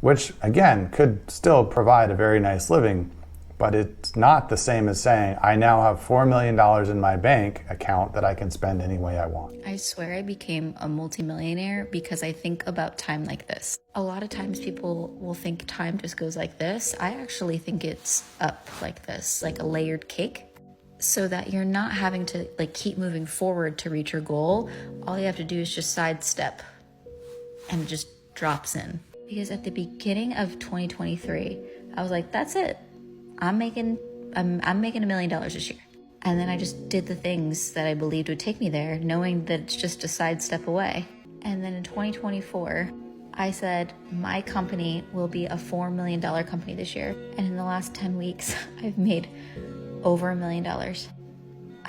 which again could still provide a very nice living, but it's not the same as saying, I now have $4 million in my bank account that I can spend any way I want. I swear I became a multimillionaire because I think about time like this. A lot of times people will think time just goes like this. I actually think it's up like this, like a layered cake, so that you're not having to keep moving forward to reach your goal. All you have to do is just sidestep and it just drops in. Because at the beginning of 2023, I was like, that's it. I'm making $1 million this year. And then I just did the things that I believed would take me there, knowing that it's just a sidestep away. And then in 2024, I said, my company will be a $4 million company this year. And in the last 10 weeks, I've made over $1 million.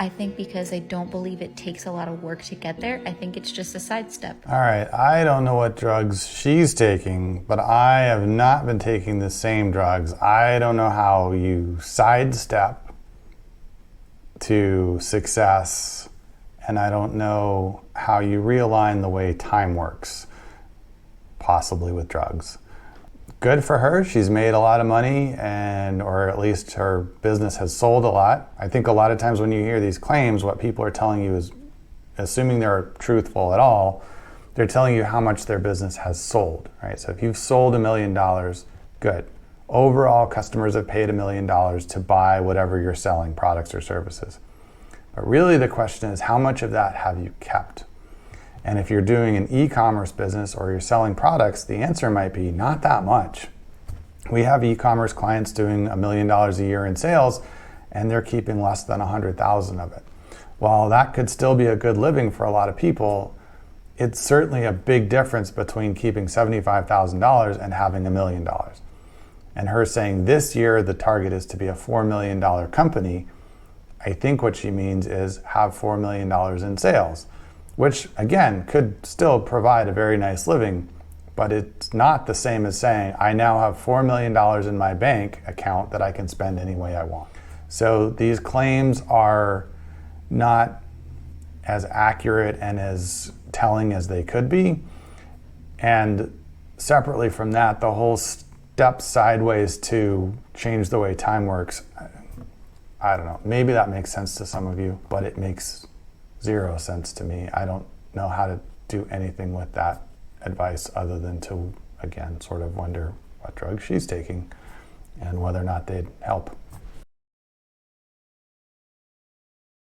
I think because I don't believe it takes a lot of work to get there. I think it's just a sidestep. All right, I don't know what drugs she's taking, but I have not been taking the same drugs. I don't know how you sidestep to success, and I don't know how you realign the way time works, possibly with drugs. Good for her. She's made a lot of money, or at least her business has sold a lot. I think a lot of times when you hear these claims, what people are telling you is, assuming they're truthful at all, they're telling you how much their business has sold, right? So if you've sold $1 million, good. Overall, customers have paid $1 million to buy whatever you're selling, products or services. But really the question is, how much of that have you kept? And if you're doing an e-commerce business or you're selling products, the answer might be not that much. We have e-commerce clients doing $1 million a year in sales, and they're keeping less than 100,000 of it. While that could still be a good living for a lot of people, it's certainly a big difference between keeping $75,000 and having $1 million. And her saying this year the target is to be a $4 million company, I think what she means is have $4 million in sales, which again could still provide a very nice living, but it's not the same as saying, I now have $4 million in my bank account that I can spend any way I want. So these claims are not as accurate and as telling as they could be. And separately from that, the whole step sideways to change the way time works, I don't know, maybe that makes sense to some of you, but it makes zero sense to me. I don't know how to do anything with that advice other than to, again, sort of wonder what drugs she's taking and whether or not they'd help.